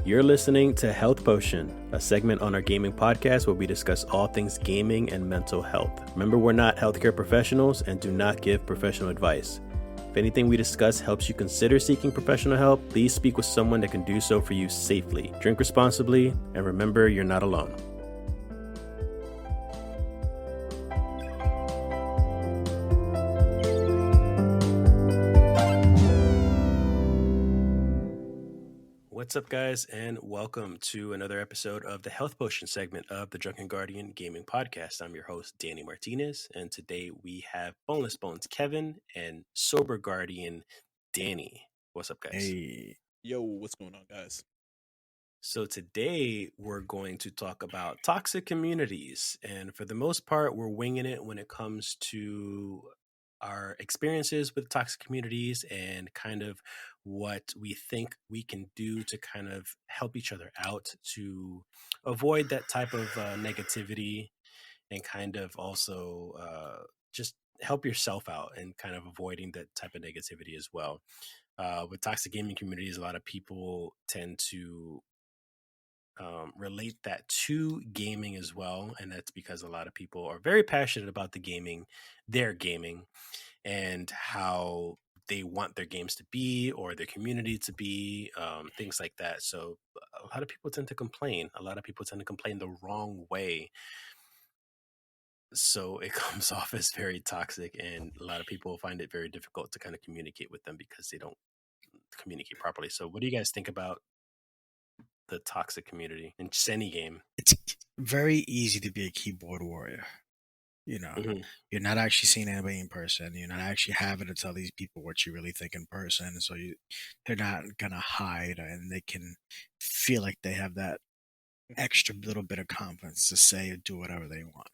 You're listening to Health Potion, a segment on our gaming podcast where we discuss all things gaming and mental health. Remember, we're not healthcare professionals and do not give professional advice. If anything we discuss helps you consider seeking professional help, please speak with someone that can do so for you safely. Drink responsibly, and remember, you're not alone. What's up, guys, and welcome to another episode of the Health Potion segment of the Drunken Guardian Gaming Podcast. I'm your host, Danny Martinez, and today we have Boneless Bones Kevin and Sober Guardian Danny. What's up, guys? Hey. Yo, what's going on, guys? So today we're going to talk about toxic communities, and for the most part, we're winging it when it comes to our experiences with toxic communities and kind of what we think we can do to kind of help each other out to avoid that type of negativity and kind of also just help yourself out and kind of avoiding that type of negativity as well. With toxic gaming communities, a lot of people tend to relate that to gaming as well, and that's because a lot of people are very passionate about their gaming and how they want their games to be or their community to be, things like that. So a lot of people tend to complain. A lot of people tend to complain the wrong way. So it comes off as very toxic, and a lot of people find it very difficult to kind of communicate with them because they don't communicate properly. So what do you guys think about the toxic community in just any game? It's very easy to be a keyboard warrior. You know, you're not actually seeing anybody in person. You're not actually having to tell these people what you really think in person. So they're not gonna hide, and they can feel like they have that extra little bit of confidence to say or do whatever they want.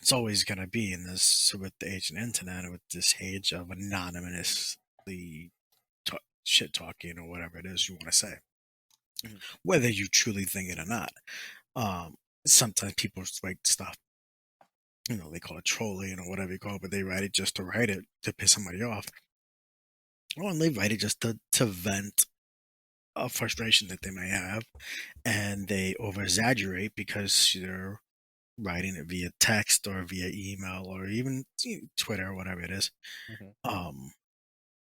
It's always gonna be in this with the age of the internet, or with this age of anonymously shit talking or whatever it is you want to say. Whether you truly think it or not. Sometimes people write stuff, they call it trolling or whatever you call it, but they write it just to write it to piss somebody off. Or they write it just to vent a frustration that they may have, and they over exaggerate because they're writing it via text or via email or even Twitter or whatever it is.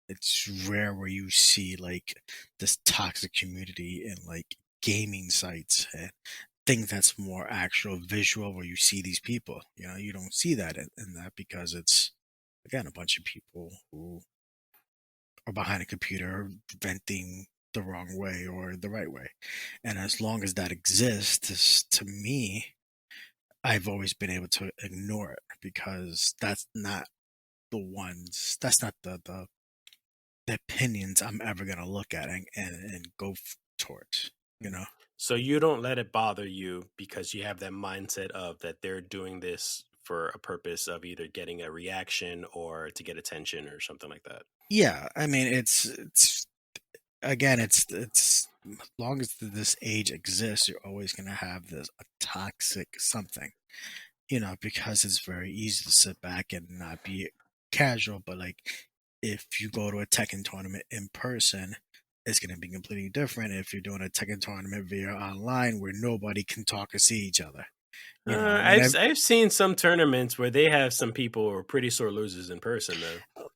It's rare where you see like this toxic community in like gaming sites and things that's more actual visual where you see these people. You don't see that in that because it's, again, a bunch of people who are behind a computer venting the wrong way or the right way. And as long as that exists, to me, I've always been able to ignore it because that's not the opinions I'm ever going to look at and go towards, So you don't let it bother you because you have that mindset of that they're doing this for a purpose of either getting a reaction or to get attention or something like that. Yeah, I mean, it's again, it's as long as this age exists, you're always going to have this a toxic something, because it's very easy to sit back and not be casual. But like, if you go to a Tekken tournament in person, it's going to be completely different if you're doing a Tekken tournament via online where nobody can talk or see each other. I've seen some tournaments where they have some people who are pretty sore losers in person, though.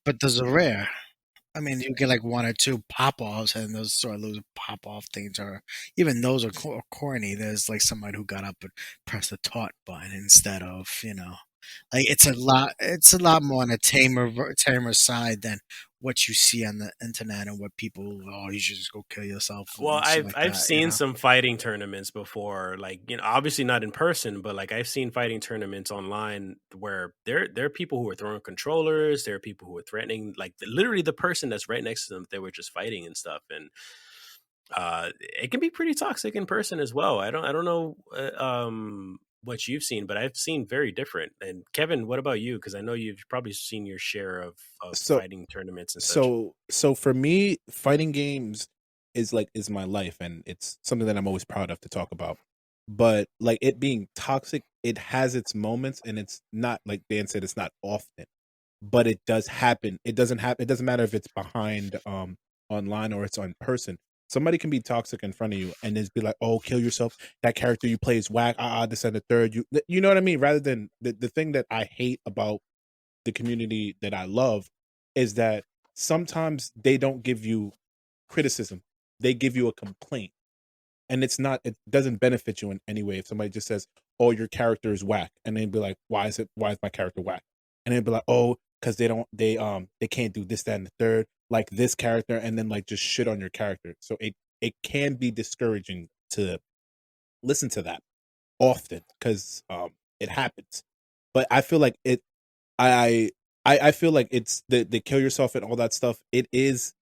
But those are rare. I mean, you get like one or two pop-offs, and those sort of those pop-off things are, even those are corny. There's like somebody who got up and pressed the taunt button instead of, like it's a lot more on a tamer side than what you see on the internet and what people, you should just go kill yourself. Well, I've seen some fighting tournaments before, like, obviously not in person, but like I've seen fighting tournaments online where there are people who are throwing controllers, there are people who are threatening, like literally the person that's right next to them, they were just fighting and stuff, and it can be pretty toxic in person as well. I don't know what you've seen, but I've seen very different. And Kevin, what about you? Because I know you've probably seen your share of fighting tournaments and such. So for me, fighting games is my life, and it's something that I'm always proud of to talk about. But like it being toxic, it has its moments, and it's not, like Dan said, it's not often, but it does happen. It doesn't matter if it's behind online or it's on person. somebody can be toxic in front of you and just be like, "Oh, kill yourself. That character you play is whack. This and the third." You know what I mean? Rather than the thing that I hate about the community that I love is that sometimes they don't give you criticism. They give you a complaint. And it doesn't benefit you in any way if somebody just says, "Oh, your character is whack." And then be like, why is my character whack?" And then be like, "Oh, because they can't do this, that, and the third, like this character," and then like just shit on your character. So it can be discouraging to listen to that often because it happens. But I feel like I I feel like it's the kill yourself and all that stuff. It is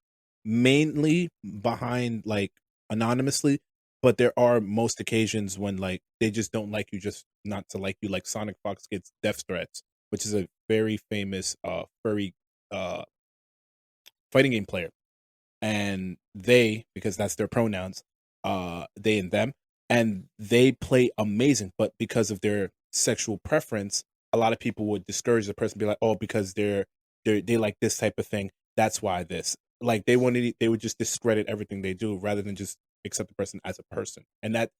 mainly behind like anonymously, but there are most occasions when like they just don't like you, just not to like you. Like Sonic Fox gets death threats, which is a very famous furry uh fighting game player, and they, because that's their pronouns, they and them, and they play amazing, but because of their sexual preference, a lot of people would discourage the person, be like, "Oh, because they like this type of thing, that's why this." Like they would just discredit everything they do rather than just accept the person as a person, and that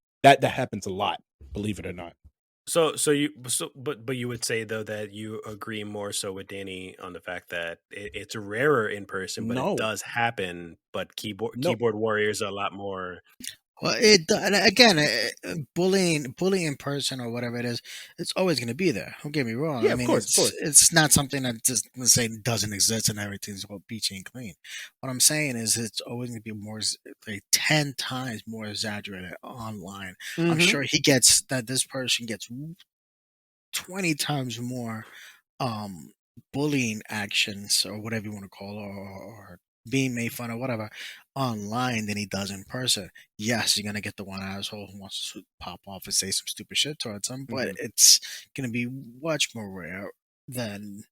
happens a lot, believe it or not. But you would say though that you agree more so with Danny on the fact that it's rarer in person, but it No, does happen. But no, keyboard warriors are a lot more. Well, and again, bullying in person or whatever it is, it's always going to be there. Don't get me wrong. yeah, I of mean, course, of course. it's not something that just, let's say, doesn't exist and everything's all peachy and clean. What I'm saying is, it's always going to be more, like 10 times more exaggerated online. I'm Hmm. sure this person gets 20 times more um bullying actions or whatever you want to call it, or being made fun of, whatever, online than he does in person. Yes, you're gonna get the one asshole who wants to pop off and say some stupid shit towards him, but Hmm. it's gonna be much more rare than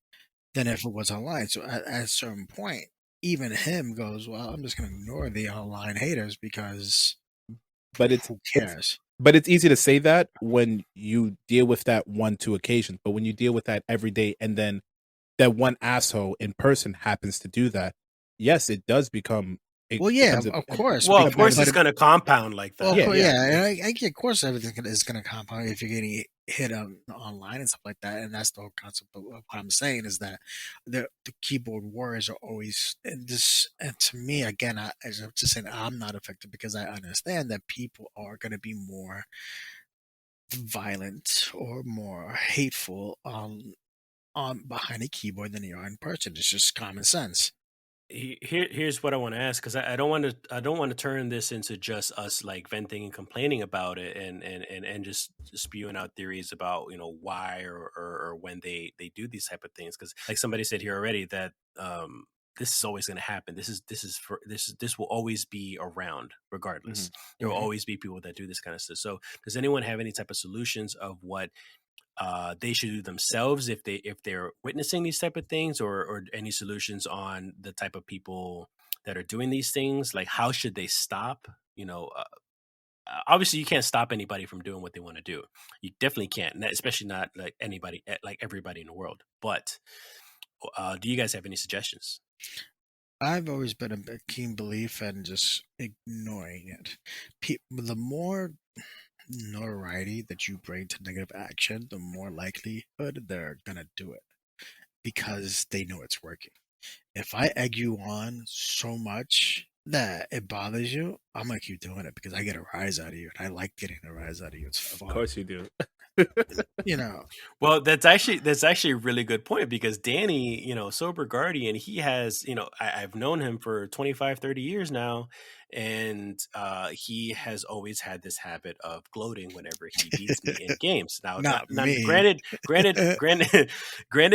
if it was online. So at a certain point, even him goes, "Well, I'm just gonna ignore the online haters because But who it's cares?" but it's easy to say that when you deal with that 1, 2 occasions, but when you deal with that every day and then that one asshole in person happens to do that, yes, it Well, yeah, becomes of course, Well, of course, but it's going to compound like well, of that. yeah, course, yeah. yeah, and of course, is gonna compound if you're getting hit online and stuff like that. And that's the whole concept of what I'm saying is that the keyboard warriors are always, and this, and to me, again, as I'm just saying, I'm not affected because I understand that people are gonna be more violent or more hateful on behind a keyboard than they are in person. It's just common sense. Here's what I want to ask, because I don't want to turn this into just us like venting and complaining about it, and just spewing out theories about why or when they do these type of things, because like somebody said here already that this is always going to happen. This will always be around Mhm, regardless. There will mhm. always be people that do this kind of stuff. So does anyone have any type of solutions of what they should do themselves if they're witnessing these type of things, or any solutions on the type of people that are doing these things? Like, how should they stop? Obviously, you can't stop anybody from doing what they want to do. You definitely can't, especially not like anybody, like everybody in the world. But do you guys have any suggestions? I've always been a keen belief in just ignoring it. The more notoriety that you bring to negative action, the more likelihood they're gonna do it because they know it's working. If I egg you on so much that it bothers you, I'm gonna keep doing it because I get a rise out of you, and I like getting a rise out of you. It's Of fun, course you do. you know. Well, that's actually a really good point, because Danny, sober guardian, he has, I've known him for 25, 30 years now, and he has always had this habit of gloating whenever he beats me in games. Now, not, Not not me. granted,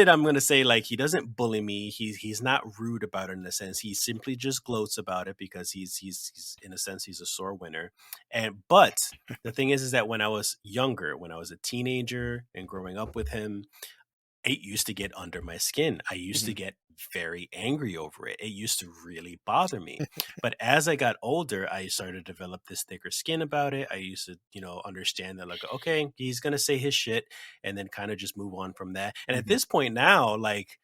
I'm gonna say, like, he doesn't bully me. He's not rude about it in a sense. He simply just gloats about it because he's in a sense he's a sore winner. But the thing is that when I was younger, when I was a teenager and growing up with him, it used to get under my skin. I used to Mhm, get very angry over it. It used to really bother me. But as I got older, I started to develop this thicker skin about it. I used to, understand that, like, okay, he's gonna say his shit, and then kind of just move on from that. And at mhm, this point now, like,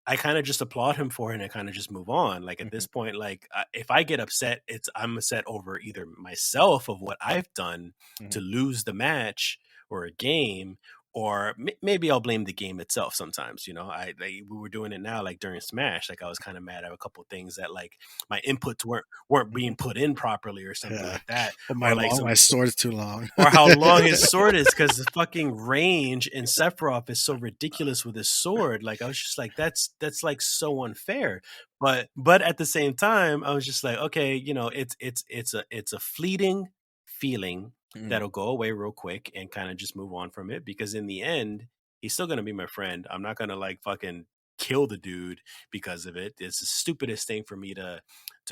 I kind of just applaud him for it and I kind of just move on. Like at Mhm, this point, like if I get upset, I'm upset over either myself of what I've done to mhm. lose the match or a game, or maybe I'll blame the game itself. Sometimes, we were doing it now, like during Smash. Like I was kind of mad at a couple things that like my inputs weren't being put in properly or something Yeah. like that, But or like my sword's too long. or how long his sword is, because the fucking range in Sephiroth is so ridiculous with his sword. Like I was just like, that's like so unfair. But at the same time, I was just like, okay, it's a fleeting feeling Mhm. that'll go away real quick and kind of just move on from it, because in the end, he's still gonna be my friend. I'm not gonna like fucking kill the dude because of it. It's the stupidest thing for me to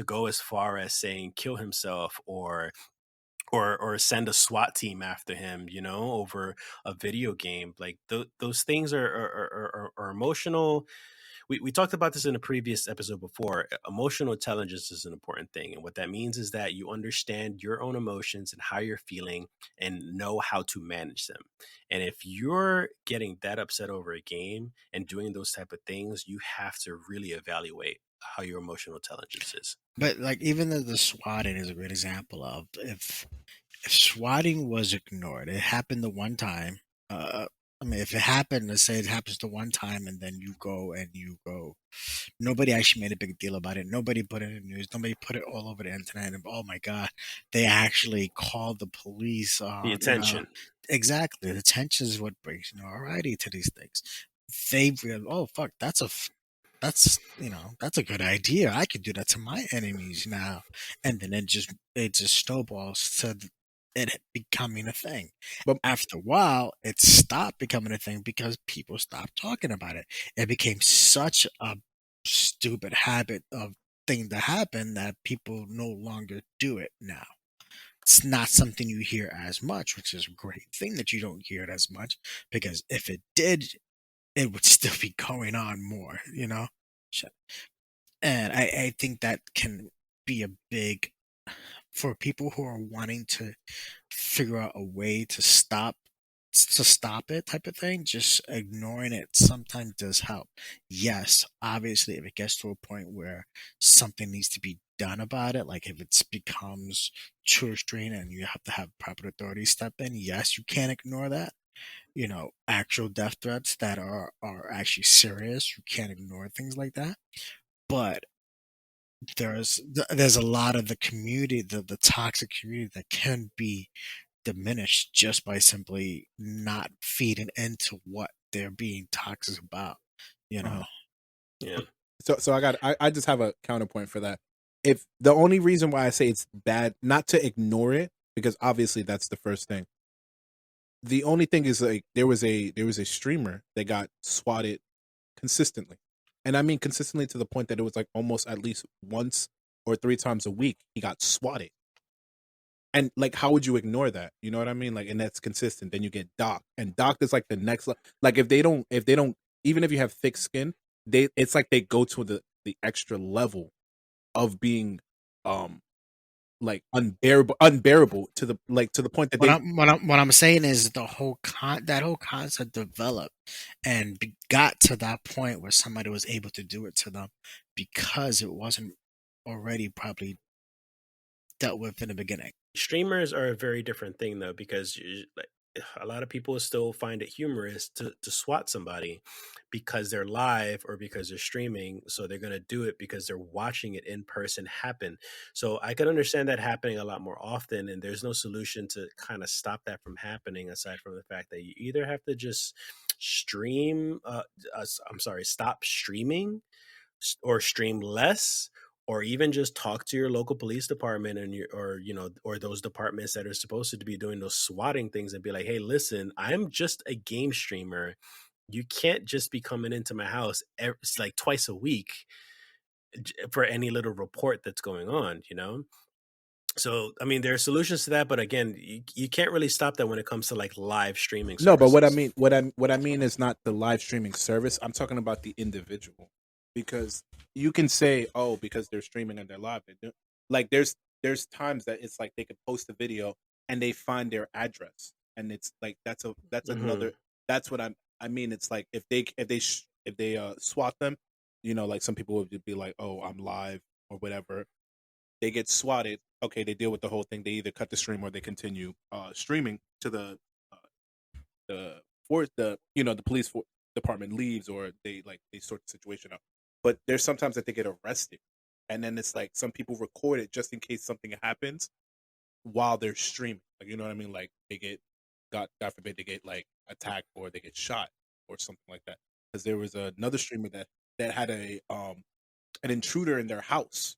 go as far as saying kill himself or send a SWAT team after him, over a video game. Like those things are emotional. We talked about this in a previous episode before. Emotional intelligence is an important thing, and what that means is that you understand your own emotions and how you're feeling, and know how to manage them. And if you're getting that upset over a game and doing those type of things, you have to really evaluate how your emotional intelligence is. But like even the swatting is a great example of if swatting was ignored, it happened the one time. I mean, if it happened, let's say it happens the one time, and then you go. Nobody actually made a big deal about it. Nobody put it in the news. Nobody put it all over the internet. And oh my god, they actually called the police The on. attention. Exactly, the tension is what brings notoriety to these things. They real oh fuck, that's that's a good idea. I could do that to my enemies now, and then it just snowballs to it becoming a thing. But After a while, it stopped becoming a thing because people stopped talking about it. It became such a stupid habit of thing to happen that people no longer do it now. It's not something you hear as much, which is a great thing that you don't hear it as much because if it did, it would still be going on more. And I think that can be a big for people who are wanting to figure out a way to stop it type of thing. Just ignoring it sometimes does help. Yes, obviously, if it gets to a point where something needs to be done about it, like if it becomes too extreme and you have to have proper authorities step in, yes, you can't ignore that. Actual death threats that are actually serious, you can't ignore things like that. But there's a lot of the community, the toxic community that can be diminished just by simply not feeding into what they're being toxic about, you know. uh Yeah. so I just have a counterpoint for that. If the only reason why I say it's bad not to ignore it, because obviously that's the first thing. The only thing is like there was a streamer that got swatted consistently. And I mean consistently to the point that it was like almost at least once or three times a week he got swatted. And like how would you ignore that? You know what I mean? Like and that's consistent. Then you get docked. And docked is like the next like if they don't even if you have thick skin, it's like they go to the extra level of being um like unbearable to the point that What they I'm saying is that whole concept developed and got to that point where somebody was able to do it to them because it wasn't already probably dealt with in the beginning. Streamers are a very different thing though, because like a lot of people still find it humorous to swat somebody because they're live or because they're streaming, so they're going to do it because they're watching it in person happen. So I can understand that happening a lot more often, and there's no solution to kind of stop that from happening aside from the fact that you either have to just stream I'm sorry, stop streaming, or stream less, or even just talk to your local police department and or those departments that are supposed to be doing those swatting things, and be like, hey, listen, I'm just a game streamer. You can't just be coming into my house it's like twice a week for any little report that's going on. So I mean, there are solutions to that, but again, you can't really stop that when it comes to like live streaming No, but what I services. mean, what I mean is not the live streaming service. I'm talking about the individual, because you can say, oh, because they're streaming and they're live. They do. Like there's times that it's like they could post a video and they find their address, and it's like that's Hmm. another. That's what I mean. It's like if they swat them, like some people would be like, "Oh, I'm live" or whatever. They get swatted. Okay, they deal with the whole thing. They either cut the stream or they continue streaming to uh, the the police department leaves, or they sort the situation out. But there's sometimes that they get arrested, and then it's like some people record it just in case something happens while they're streaming. Like, you know what I mean? Like they get, God forbid, they get like attacked or they get shot or something like that. Because there was another streamer that had an intruder in their house,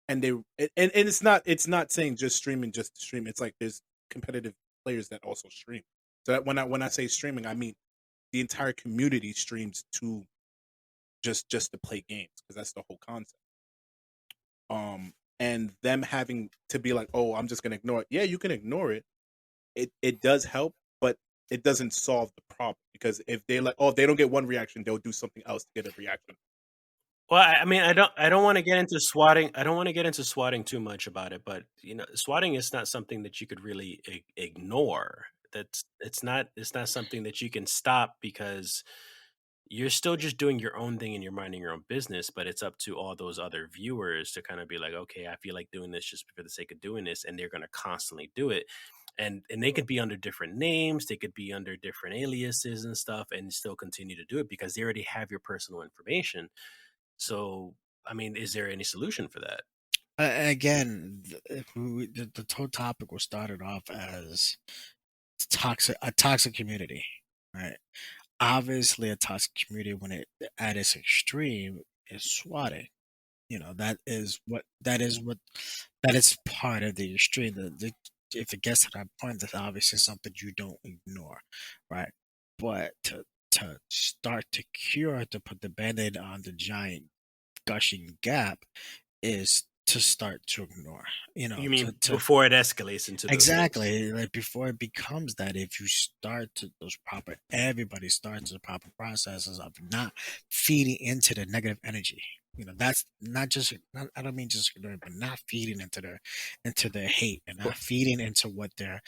and and it's not saying just to stream. It's like there's competitive players that also stream. So that when I say streaming, I mean the entire community streams to just to play games, because that's the whole concept. And them having to be like, "Oh, I'm just gonna ignore it." Yeah, you can ignore it. It does help, but it doesn't solve the problem, because if they like, oh, if they don't get one reaction, they'll do something else to get a reaction. Well, I mean, I don't wanna get into swatting I don't wanna get into swatting too much about it, but, swatting is not something that you could really ignore. It's not something that you can stop, because you're still just doing your own thing and you're minding your own business, but it's up to all those other viewers to kinda be like, "Okay, I feel like doing this just for the sake of doing this," and they're gonna constantly do it. And they could be under different names, they could be under different aliases and stuff, and still continue to do it because they already have your personal information. So, I mean, is there any solution for that? Again, if the whole topic was started off as a toxic community, right? Obviously, a toxic community when it at its extreme is swatting. That is part of the extreme. If it gets to that point, that's obviously something you don't ignore, right? But to start to cure, to put the band-aid on the giant gushing gap, is to start to ignore. You To mean before it escalates into those things? exactly, like before it becomes that, if you start to everybody starts the proper processes of not feeding into the negative energy. That's not just, not, I don't mean just ignoring, but not feeding into their hate, and not Well, feeding into what they're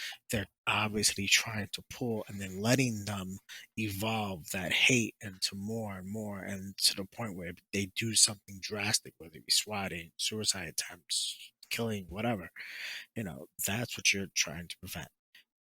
obviously trying to pull, and then letting them evolve that hate into more and more, and to the point where they do something drastic, whether it be swatting, suicide attempts, killing, whatever. That's what you're trying to prevent.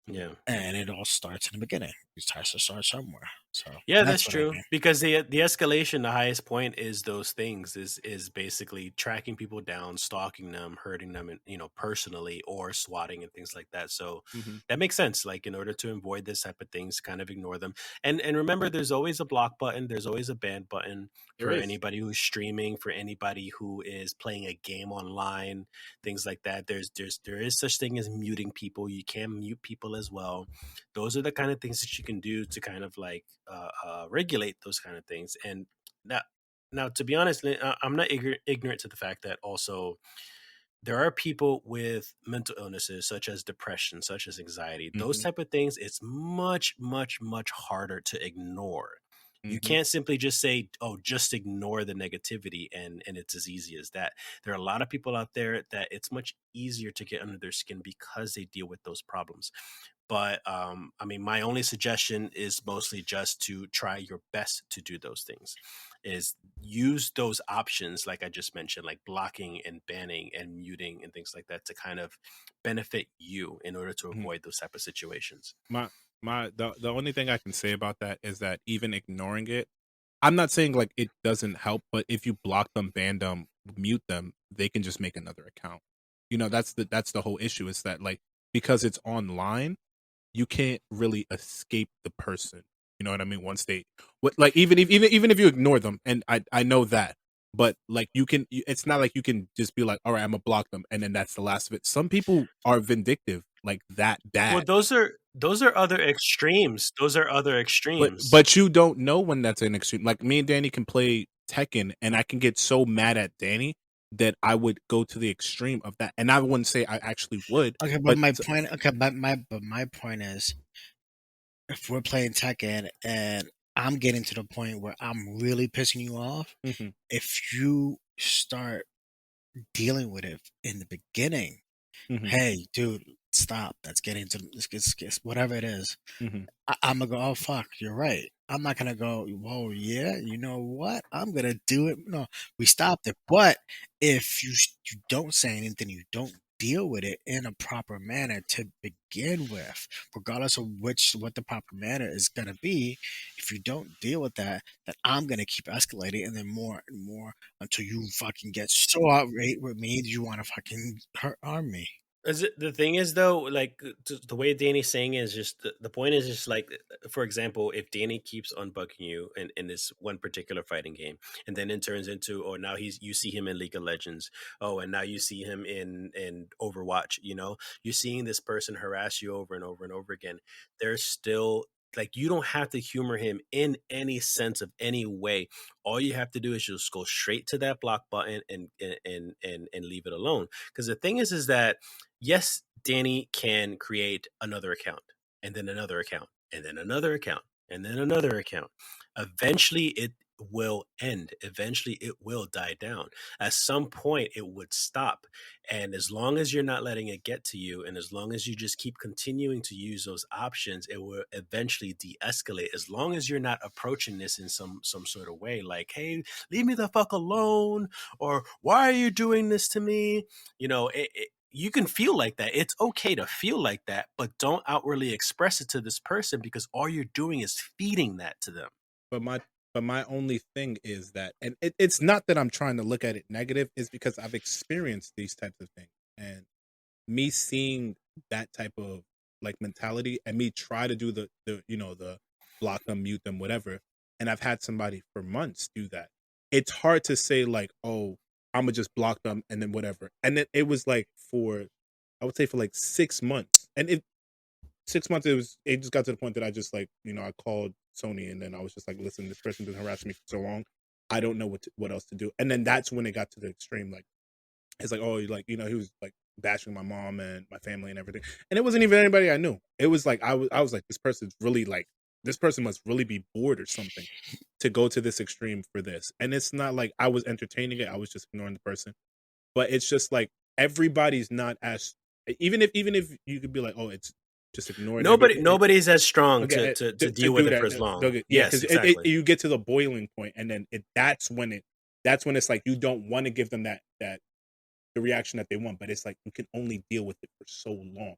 yeah. And it all starts in the beginning. It has to start somewhere. So Yeah, that's that's what I true. mean. Because the escalation, the highest point is those things, is basically tracking people down, stalking them, hurting them, and personally, or swatting and things like that. So Hmm. that makes sense. Like, in order to avoid this type of things, kind of ignore them. And remember, there's always a block button. There's always a ban button There for is. anybody who's streaming, for anybody who is playing a game online, things like that. There is such thing as muting people. You can mute people as well. Those are the kind of things that you can do to kind of like regulate those kind of things. And now, now to be honest, I'm not ignorant to the fact that also there are people with mental illnesses such as depression, such as anxiety, those Hmm. type of things. It's much, much, much harder to ignore. You Hmm. can't simply just say, "Oh, just ignore the negativity," and it's as easy as that. There are a lot of people out there that it's much easier to get under their skin because they deal with those problems. But I mean, my only suggestion is mostly just to try your best to do those things. Is use those options like I just mentioned, like blocking and banning and muting and things like that, to kind of benefit you in order to Hmm. avoid those type of situations. My the only thing I can say about that is that even ignoring it, I'm not saying like it doesn't help, but if you block them, ban them, mute them, they can just make another account. That's the whole issue, is that like, because it's online, you can't really escape the person. You know what I mean? Once they, what, like, even if you ignore them, and I know that, but like it's not like you can just be like, all right, I'm gonna block them, and then that's the last of it. Some people are vindictive like that Well, bad, those are other extremes. Those are other but extremes. but you don't know when that's an extreme. Like me and Danny can play Tekken, and I can get so mad at Danny that I would go to the extreme of that, and I wouldn't say I actually would, Okay, but but my point. Okay, but my point is, if we're playing Tekken and I'm getting to the point where I'm really pissing you off, hmm. if you start dealing with it in the beginning, Hmm. hey, dude, stop. That's getting to whatever it is. Hmm. I'm gonna go, oh fuck, you're right. I'm not gonna go, whoa, yeah, you know what? I'm gonna do it. No, we stopped it. But if you don't say anything, you don't deal with it in a proper manner to begin with, regardless of what the proper manner is gonna be. If you don't deal with that, then I'm gonna keep escalating, and then more and more until you fucking get so outraged with me that you want to fucking harm me. Is it, the thing is though, like the way Danny's saying it is just the point is just like, for example, if Danny keeps unbugging you in this one particular fighting game, and then it turns into, oh, now you see him in League of Legends, oh, and now you see him in Overwatch, you're seeing this person harass you over and over and over again. There's still, like, you don't have to humor him in any sense of any way. All you have to do is just go straight to that block button and leave it alone. Because the thing is that yes, Danny can create another account and then another account and then another account and then another account. Eventually, it will end. Eventually, it will die down. At some point, it would stop. And as long as you're not letting it get to you, and as long as you just keep continuing to use those options, it will eventually de-escalate. As long as you're not approaching this in some sort of way, like, "Hey, leave me the fuck alone," or "Why are you doing this to me?" You can feel like that. It's okay to feel like that, but don't outwardly express it to this person, because all you're doing is feeding that to them. But my only thing is that, and it's not that I'm trying to look at it negative, is because I've experienced these types of things, and me seeing that type of like mentality, and me try to do the block them, mute them, whatever, and I've had somebody for months do that. It's hard to say like, oh, I'm gonna just block them and then whatever. And then it was like for, I would say for like 6 months, and 6 months, it just got to the point that I just like, I called Sony, and then I was just like, listen, this person's been harassing me for so long, I don't know what else to do. And then that's when it got to the extreme, like, it's like, oh, like, he was like bashing my mom and my family and everything, and it wasn't even anybody I knew. It was like, I was like, this person must really be bored or something to go to this extreme for this. And it's not like I was entertaining it, I was just ignoring the person. But it's just like, everybody's not as, even if you could be like, oh, it's just ignore it, Nobody's as strong okay, to to deal with do it that, for as long. yeah, Yes, because exactly. you get to the boiling point, and then that's when it's like, you don't want to give them that the reaction that they want, but it's like, you can only deal with it for so long.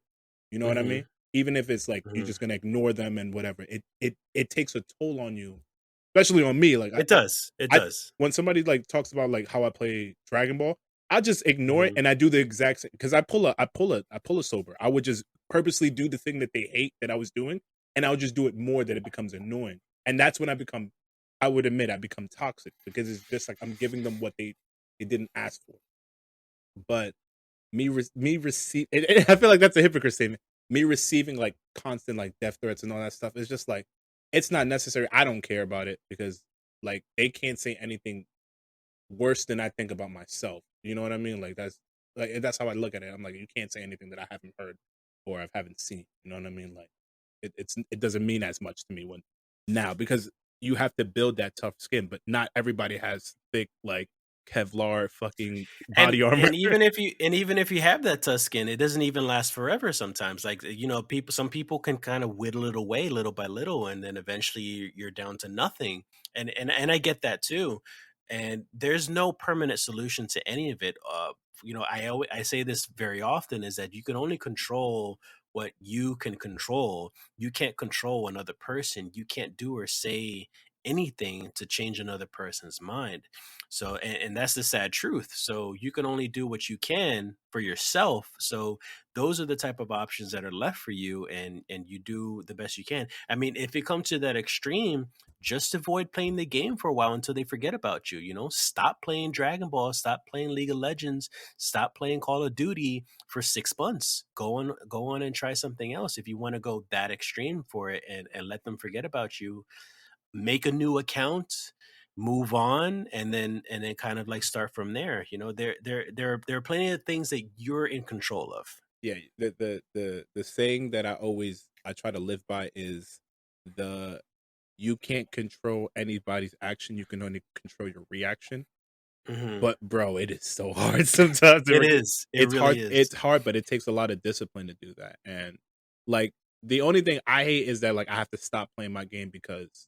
You know what I Hmm. mean? Even if it's like you're Hmm. just gonna ignore them and whatever, it takes a toll on you, especially on me. Like It does. It I does. when somebody like talks about like how I play Dragon Ball, I just ignore it, Hmm. and I do the exact same, because I pull a sober. I would just purposely do the thing that they hate that I was doing, and I would just do it more, that it becomes annoying. And that's when I would admit I become toxic, because it's just like I'm giving them what they didn't ask for. But me receive I feel like that's a hypocrite statement. Me receiving like constant like death threats and all that stuff is just like, it's not necessary. I don't care about it, because like, they can't say anything worse than I think about myself. You know what I mean? That's how I look at it. I'm like, you can't say anything that I haven't heard or I haven't seen. You know what I mean? Like, it doesn't mean as much to me when now, because you have to build that tough skin, but not everybody has thick like Kevlar fucking and body armor. and even if you have that tough skin, it doesn't even last forever sometimes. Like, some people can kind of whittle it away little by little, and then eventually you're down to nothing. And I get that too. And there's no permanent solution to any of it. I say this very often, is that you can only control what you can control. You can't control another person. You can't do or say anything to change another person's mind. So, and that's the sad truth. So you can only do what you can for yourself. So those are the type of options that are left for you, and you do the best you can. I mean, if it comes to that extreme, just avoid playing the game for a while until they forget about you. Stop playing Dragon Ball, stop playing League of Legends, stop playing Call of Duty for 6 months. Go on and try something else. If you want to go that extreme for it, and let them forget about you, make a new account, move on, and then kind of like start from there. There are plenty of things that you're in control of. Yeah, the saying that I try to live by is, the you can't control anybody's action, you can only control your reaction. Hmm. But bro, it is so hard sometimes. It is. It really is. It's hard, but it takes a lot of discipline to do that. And like, the only thing I hate is that like, I have to stop playing my game because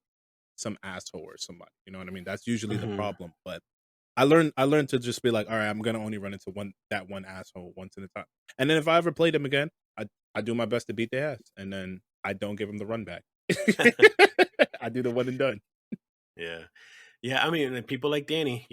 some asshole or somebody. You know what I mean? That's usually the Hmm. problem. But I learned to just be like, all right, I'm gonna only run into one asshole once at a time. And then if I ever play them again, I do my best to beat their ass, and then I don't give them the run back. I do the one and done. Yeah. Yeah, I mean, people like Danny,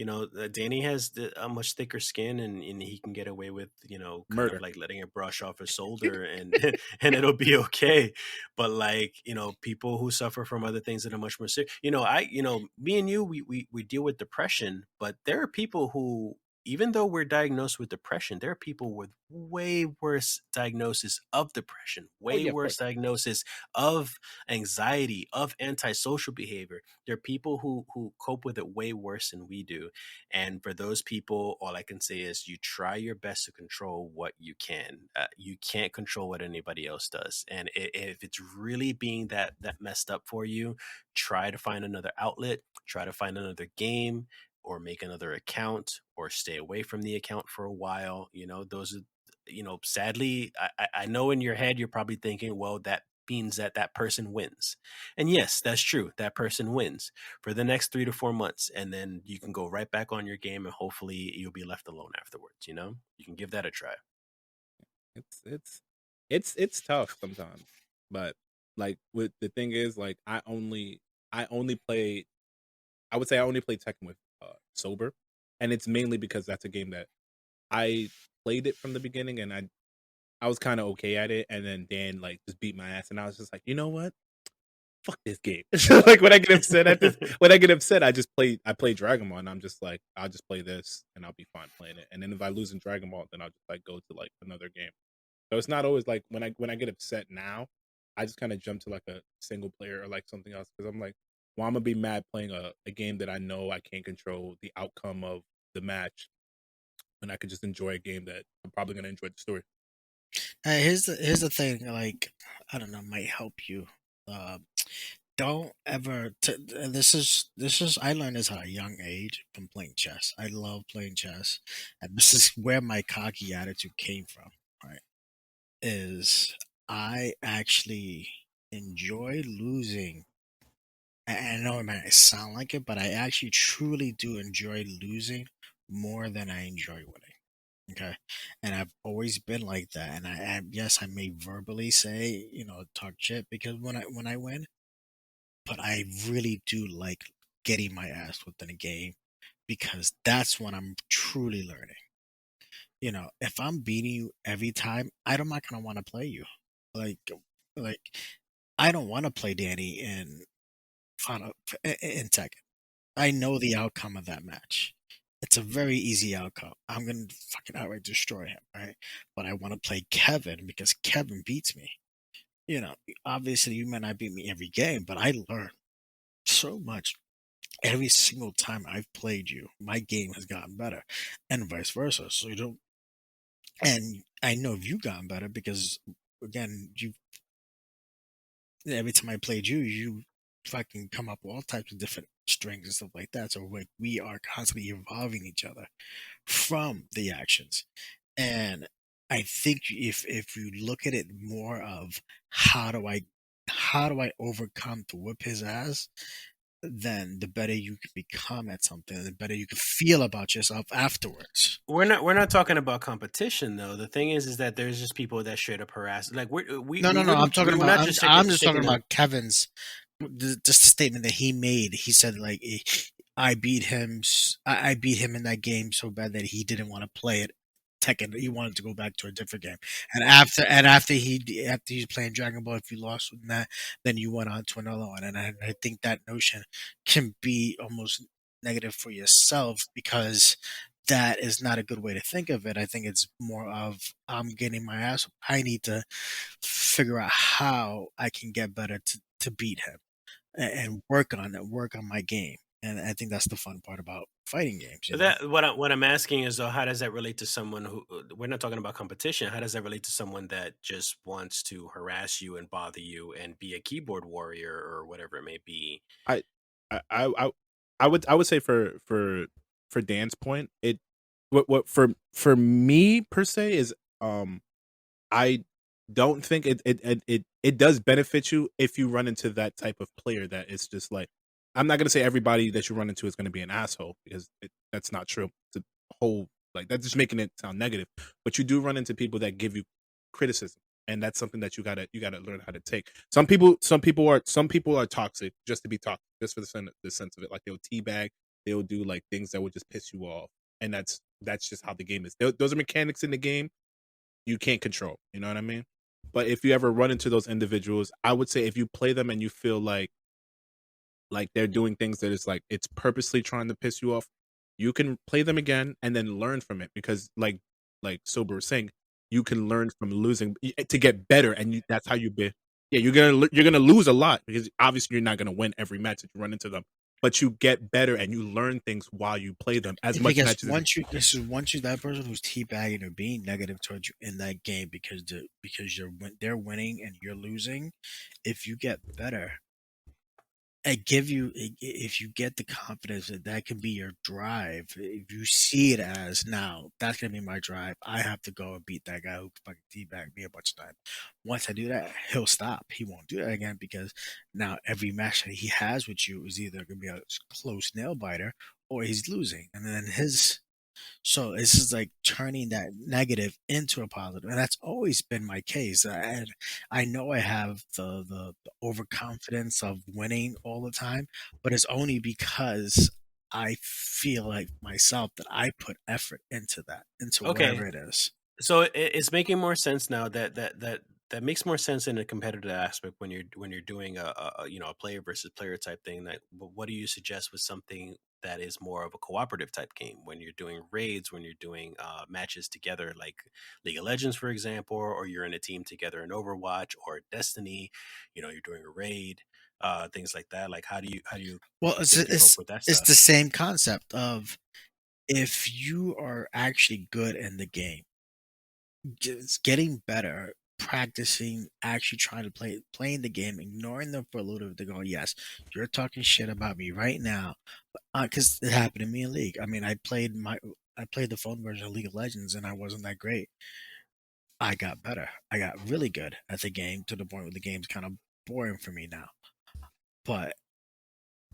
Danny has a much thicker skin, and he can get away with, kind of Murder. like letting it brush off his shoulder, and and it'll be okay. But like, people who suffer from other things that are much more serious, me and you, we deal with depression, but there are people who, even though we're diagnosed with depression, there are people with way worse diagnosis of depression, Oh way yeah, of worse course. diagnosis of anxiety, of antisocial behavior. There are people who cope with it way worse than we do. And for those people, all I can say is you try your best to control what you can. You can't control what anybody else does. And if it's really being that messed up for you, try to find another outlet, try to find another game, or make another account, or stay away from the account for a while. Those are, sadly, I know in your head you're probably thinking, well, that means that that person wins. And yes, that's true. That person wins for the next 3 to 4 months. And then you can go right back on your game, and hopefully you'll be left alone afterwards. You can give that a try. It's it's it's tough sometimes, but like with the thing is like I only play I would say I only play Tekken with sober, and it's mainly because that's a game that I played it from the beginning, and I was kind of okay at it, and then Dan like just beat my ass, and I was just like, you know what? Fuck this game. So like when I get upset, I play Dragon Ball, and I'm just like, I'll just play this, and I'll be fine playing it. And then if I lose in Dragon Ball, then I'll just like go to like another game. So it's not always like when I get upset now, I just kind of jump to like a single player or like something else because I'm like, well, I'm gonna be mad playing a game that I know I can't control the outcome of the match, and I could just enjoy a game that I'm probably gonna enjoy the story. Here's the thing. Like, I don't know, might help you. Uh, don't ever. And this is I learned this at a young age from playing chess. I love playing chess, and this is where my cocky attitude came from. Right? Is I actually enjoy losing. I know it might sound like it, but I actually truly do enjoy losing more than I enjoy winning. Okay. And I've always been like that. And yes, I may verbally say, talk shit because when I win, but I really do like getting my ass whipped in a game because that's when I'm truly learning. If I'm beating you every time, I'm not gonna want to play you. Like, like I don't want to play Danny Final in Tekken. I know the outcome of that match. It's a very easy outcome. I'm gonna fucking outright destroy him, right? But I want to play Kevin because Kevin beats me. You know, Obviously you might not beat me every game, but I learn so much every single time I've played you. My game has gotten better, and vice versa. And I know you've gotten better because again, every time I played you, you fucking come up with all types of different strings and stuff like that. So like we are constantly evolving each other from the actions. And I think if you look at it more of how do I overcome to whip his ass, then the better you can become at something, the better you can feel about yourself afterwards. We're not talking about competition though. The thing is that there's just people that straight up harass. Like No, we no, no. I'm wouldn't talking we were about. not I'm, just I'm just talking sticking to. about Kevin's just the statement that he made. He said like I beat him. I beat him in that game so bad that he didn't want to play it. Tekken. He wanted to go back to a different game. And after he's playing Dragon Ball, if you lost in that, then you went on to another one. And I think that notion can be almost negative for yourself because that is not a good way to think of it. I think it's more of I'm getting my ass. I need to figure out how I can get better to beat him and work on it, work on my game. And I think that's the fun part about fighting games, you But know. that what I'm asking is though, how does that relate to someone who we're not talking about competition? How does that relate to someone that just wants to harass you and bother you and be a keyboard warrior or whatever it may be? I I I I I would say for Dan's point, what for me per se is I don't think it does benefit you if you run into that type of player that is just like I'm not gonna say everybody that you run into is gonna be an asshole because that's not true. It's a whole like that's just making it sound negative. But you do run into people that give you criticism, and that's something that you gotta learn how to take. Some people are toxic just to be toxic, just for the sense of it. Like they'll teabag, they'll do like things that would just piss you off, and that's just how the game is. Those are mechanics in the game you can't control. You know what I mean? But if you ever run into those individuals, I would say if you play them and you feel like they're doing things that is like it's purposely trying to piss you off, you can play them again and then learn from it because like Sober was saying, you can learn from losing to get better, and that's how you be. Yeah, you're gonna lose a lot because obviously you're not gonna win every match that you run into them, but you get better and you learn things while you play them as much Because matches as you. once you that person who's teabagging or being negative towards you in that game because they're winning and you're losing, if you get better, if you get the confidence that that can be your drive, if you see it as now that's gonna be my drive, I have to go and beat that guy who fucking teabagged me a bunch of times. Once I do that, he'll stop. He won't do that again because now every match that he has with you is either gonna be a close nail biter or he's losing, and then his so this is like turning that negative into a positive, and that's always been my case. And I know I have the overconfidence of winning all the time, but it's only because I feel like myself that I put effort into that, into Okay, whatever it is. so it's making more sense now that makes more sense in a competitive aspect when you're doing a player versus player type thing. That what do you suggest with something that is more of a cooperative type game when you're doing raids, when you're doing matches together, like League of Legends, for example, or you're in a team together in Overwatch or Destiny. You're doing a raid, things like that. Like how do you Well, think you cope with that it's the stuff? same concept of if you are actually good in the game, just getting better, practicing, actually trying to playing the game, ignoring them for a little bit to go, yes, you're talking shit about me right now, because it happened to me in League. I mean, I played the phone version of League of Legends, and I wasn't that great. I got better. I got really good at the game to the point where the game's kind of boring for me now. But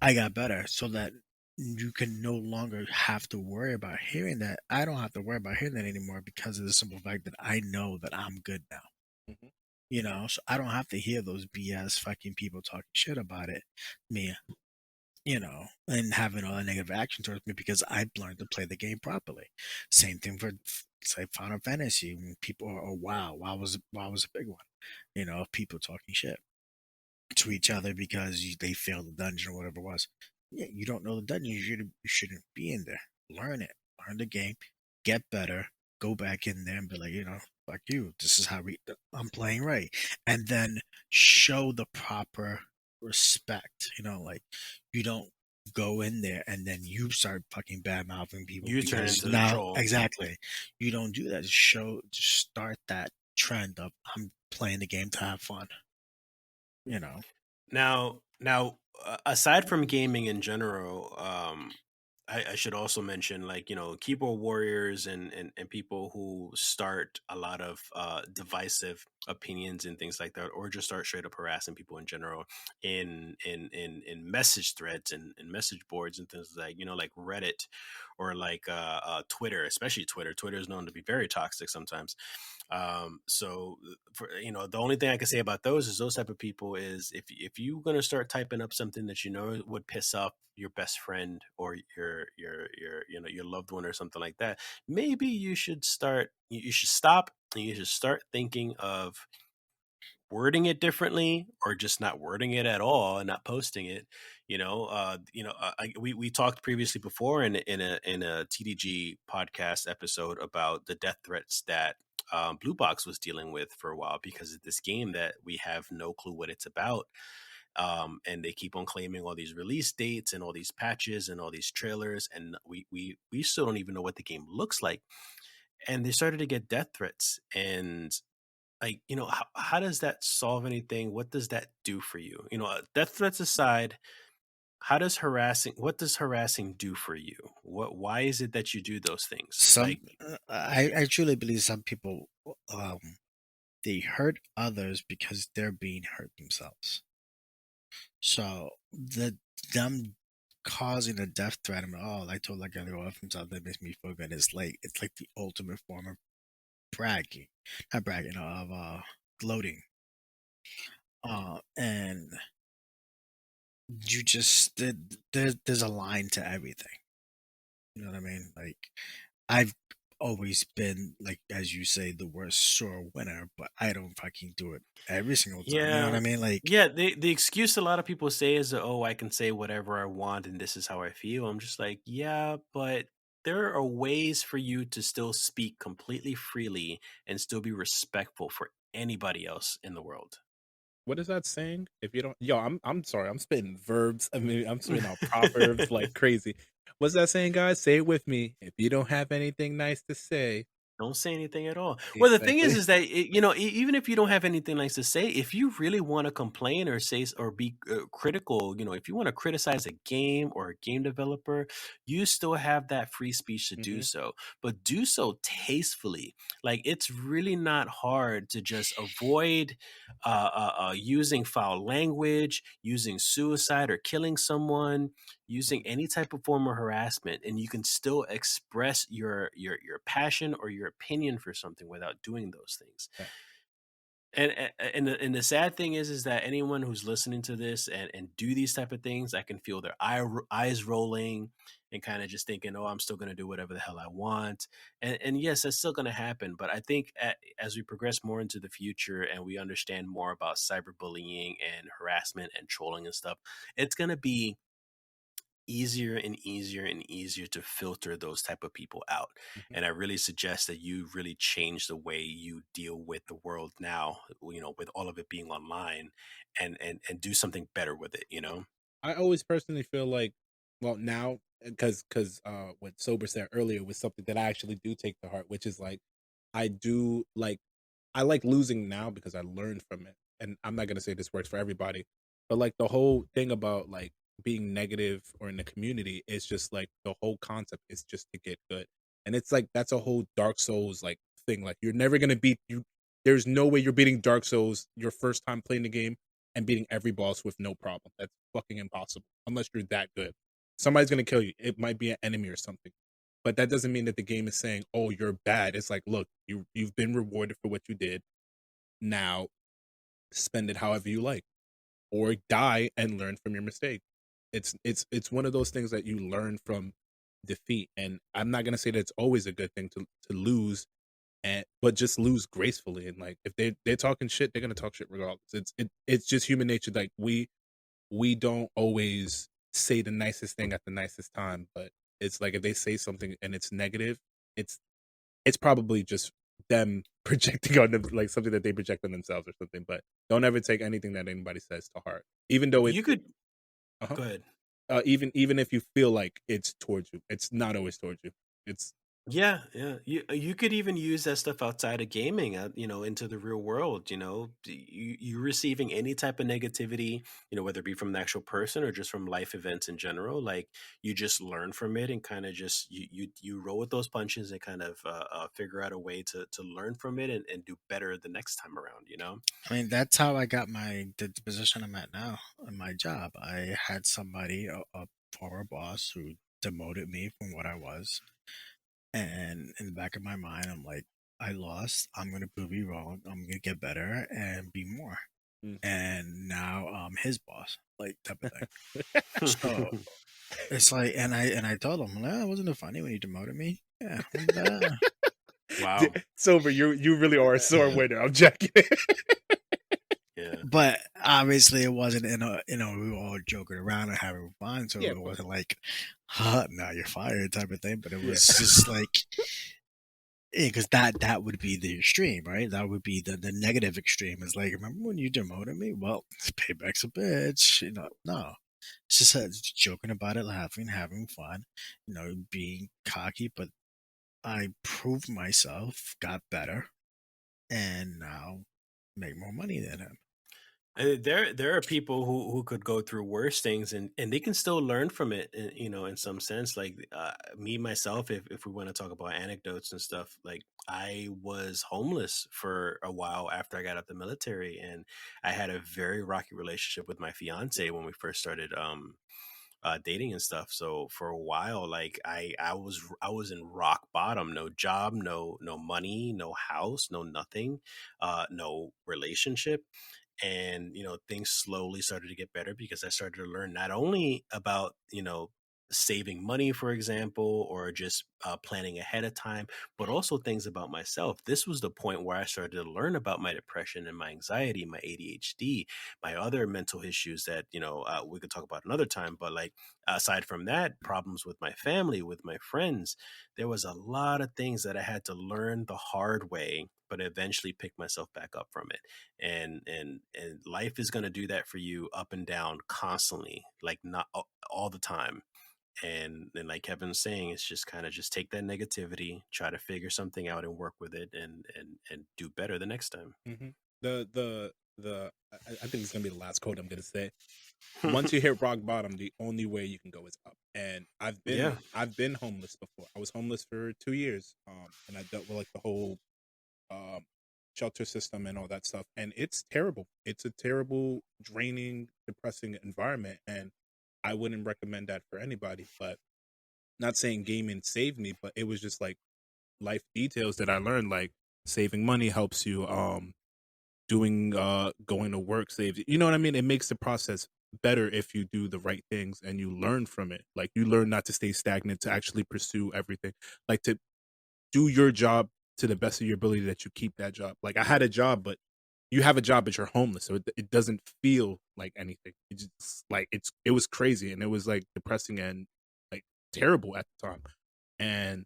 I got better so that you can no longer have to worry about hearing that. I don't have to worry about hearing that anymore because of the simple fact that I know that I'm good now. Mhm. So I don't have to hear those BS fucking people talking shit about it, me, and having all that negative action towards me because I've learned to play the game properly. Same thing for say Final Fantasy when people are, oh wow was a big one, people talking shit to each other because they failed the dungeon or whatever it was. Yeah, you don't know the dungeon. You shouldn't be in there. Learn it. Learn the game. Get better. Go back in there and be like, fuck you. This is how I'm playing right. And then show the proper respect. Like you don't go in there and then you start fucking bad mouthing people You turn because into the now troll. exactly you don't do that. Just start that trend of I'm playing the game to have fun. You know. Now, aside from gaming in general, I should also mention, like, keyboard warriors and people who start a lot of divisive opinions and things like that, or just start straight up harassing people in general in message threads and message boards and things like, like Reddit or like Twitter, especially Twitter. Twitter is known to be very toxic sometimes. So for the only thing I can say about those is those type of people is if you're gonna start typing up something that would piss off your best friend or your loved one or something like that, maybe you should stop and you should start thinking of wording it differently or just not wording it at all and not posting it. We talked previously before in a TDG podcast episode about the death threats that Blue Box was dealing with for a while because of this game that we have no clue what it's about. And they keep on claiming all these release dates and all these patches and all these trailers, and we still don't even know what the game looks like. And they started to get death threats, and like, how does that solve anything? What does that do for you? Death threats aside, what does harassing do for you? Why is it that you do those things? Some Like, I truly believe some people um they hurt others because they're being hurt themselves. So them causing a death threat. I'm like, oh, I told that guy to go off himself. That makes me feel good. It's like the ultimate form of bragging, not bragging, of gloating. And you just there's a line to everything. You know what I mean? Like I've always been like, as you say, the worst sore winner, but I don't fucking do it every single time. You know what I Yeah. mean? Like, Yeah, the excuse a lot of people say is that, "Oh, I can say whatever I want and this is how I feel." I'm just like, "Yeah, but there are ways for you to still speak completely freely and still be respectful for anybody else in the world." What is that saying? If you don't, yo, I'm sorry, I'm spitting verbs. I mean, I'm spitting out proverbs like crazy. What's that saying, guys? Say it with me. If you don't have anything nice to say, Don't say anything at all. Well, the thing exactly. is that even if you don't have anything nice to say, if you really want to complain or or be critical, if you want to criticize a game or a game developer, you still have that free speech to do Hmm. so, but do so tastefully. Like it's really not hard to just avoid using foul language, using suicide or killing someone, using any type of form of harassment, and you can still express your passion or your opinion for something without doing those things. And the sad thing is that anyone who's listening to this and do these type of things, I can feel their eyes rolling and kind of just thinking, oh, I'm still going to do whatever the hell I want. And yes, that's still going to happen, but I think as we progress more into the future and we understand more about cyberbullying and harassment and trolling and stuff, it's going to be easier and easier and easier to filter those type of people out. Hmm. And I really suggest that you really change the way you deal with the world now, with all of it being online, and do something better with it. I always personally feel like, well, now because what Sober said earlier was something that I actually do take to heart, which is like I do like I like losing now because I learned from it. And I'm not gonna say this works for everybody, but like the whole thing about like being negative or in the community is just like the whole concept is just to get good. And it's like that's a whole Dark Souls like thing. Like you're never gonna beat you. There's no way you're beating Dark Souls your first time playing the game and beating every boss with no problem. That's fucking impossible unless you're that good. Somebody's gonna kill you. It might be an enemy or something, but that doesn't mean that the game is saying, "Oh, you're bad." It's like, look, you've been rewarded for what you did. Now spend it however you like, or die and learn from your mistake. It's one of those things that you learn from defeat, and I'm not gonna say that it's always a good thing to lose, and but just lose gracefully. And like if they're talking shit, they're gonna talk shit regardless. It's just human nature. Like we don't always say the nicest thing at the nicest time, but it's like if they say something and it's negative, it's it's probably just them projecting on them like something that they project on themselves or something. But don't ever take anything that anybody says to heart, even though You could uh-huh. go ahead. Even if you feel like it's towards you, it's not always towards you. It's Yeah, yeah. You could even use that stuff outside of gaming, into the real world. You receiving any type of negativity, whether it be from the actual person or just from life events in general. Like you just learn from it and kind of just you roll with those punches and kind of figure out a way to learn from it and do better the next time around. I mean, that's how I got the position I'm at now in my job. I had somebody, a former boss, who demoted me from what I was, and in the back of my mind, I'm like, I lost. I'm gonna prove you wrong. I'm gonna get better and be more. mhm. And now I'm his boss, like type of thing. So it's like, and I told him, nah, wasn't it funny when you demoted me? Yeah, wasn't that? Wow. Sober. You really are a sore Yeah. winner. I'm checking. Yeah. But obviously, it wasn't we were all joking around and having fun, so Yeah, it of course. wasn't like, huh, now you're fired type of thing. But it Yeah. was just like, because that would be the extreme, right? That would be the negative extreme. Is like, remember when you demoted me? Well, payback's a bitch. No, it's just joking about it, laughing, having fun, being cocky. But I proved myself, got better, and now make more money than him. There are people who could go through worse things, and they can still learn from it, in some sense. Like me myself, if we want to talk about anecdotes and stuff, like I was homeless for a while after I got out the military, and I had a very rocky relationship with my fiance when we first started dating and stuff. So for a while, like I was in rock bottom, no job, no money, no house, no nothing, no relationship. And things slowly started to get better because I started to learn not only about saving money, for example, or just planning ahead of time, but also things about myself. This was the point where I started to learn about my depression and my anxiety, my ADHD, my other mental issues that we could talk about another time. But like aside from that, problems with my family, with my friends, there was a lot of things that I had to learn the hard way, but eventually pick myself back up from it. And life is going to do that for you up and down constantly, like not all the time. And like Kevin's saying, it's just kind of just take that negativity, try to figure something out and work with it, and do better the next time. Hmm. I think it's gonna be the last quote I'm gonna say. Once you hit rock bottom, the only way you can go is up. And Yeah. I've been homeless before. I was homeless for 2 years, and I dealt with like the whole um shelter system and all that stuff. And it's terrible. It's a terrible, draining, depressing environment, and I wouldn't recommend that for anybody. But not saying gaming saved me, but it was just like life details that I learned, like saving money helps you. Doing going to work saves you know what I mean? It makes the process better if you do the right things and you learn from it. Like you learn not to stay stagnant, to actually pursue everything. Like to do your job to the best of your ability, that you keep that job. Like I had a job, but you have a job but you're homeless. So it doesn't feel like anything. It just like it was crazy, and it was like depressing and like terrible at the time. And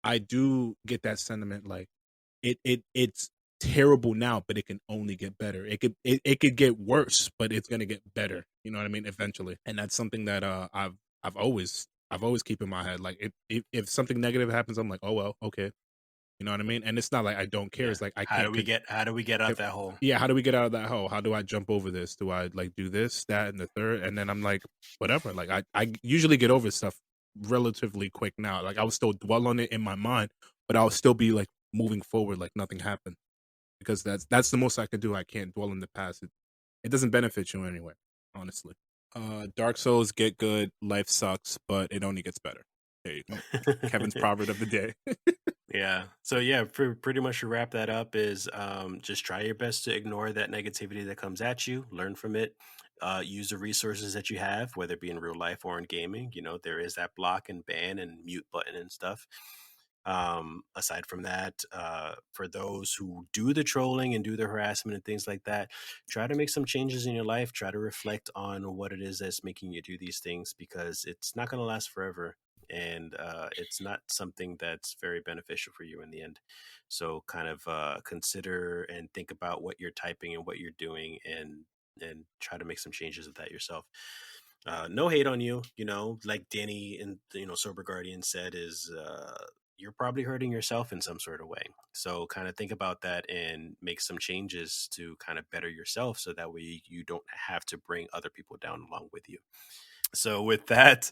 I do get that sentiment, like it's terrible now, but it can only get better. It could get worse, but it's gonna get better. You know what I mean? Eventually, and that's something that I've always keep in my head. Like if something negative happens, I'm like, oh well, okay. You know what I mean? And it's not like I don't care. Yeah. It's like I How do can't. we get how do we get out If, that hole? yeah, how do we get out of that hole? How do I jump over this? Do I like do this, that, and the third? And then I'm like, whatever. Like I usually get over stuff relatively quick now. Like I would still dwell on it in my mind, but I'll still be like moving forward like nothing happened, because that's the most I can do. I can't dwell in the past. It doesn't benefit you anyway, honestly. Dark Souls get good, life sucks, but it only gets better. There you go. Kevin's proverb of the day. Yeah. So yeah, pretty much to wrap that up is just try your best to ignore that negativity that comes at you, learn from it, use the resources that you have, whether it be in real life or in gaming. There is that block and ban and mute button and stuff. Aside from that, for those who do the trolling and do the harassment and things like that, try to make some changes in your life. Try to reflect on what it is that's making you do these things, because it's not going to last forever. And it's not something that's very beneficial for you in the end. So kind of consider and think about what you're typing and what you're doing, and try to make some changes of that yourself. No hate on you, like Danny and Sober Guardian said, is you're probably hurting yourself in some sort of way. So kind of think about that and make some changes to kind of better yourself, so that way you don't have to bring other people down along with you. So with that,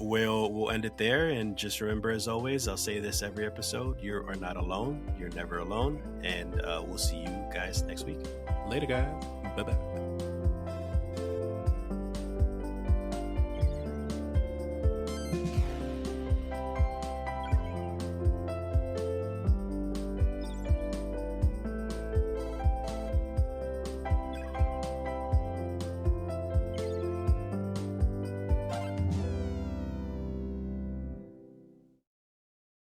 we'll end it there. And just remember, as always, I'll say this every episode: you are not alone. You're never alone. And we'll see you guys next week. Later, guys. Bye bye.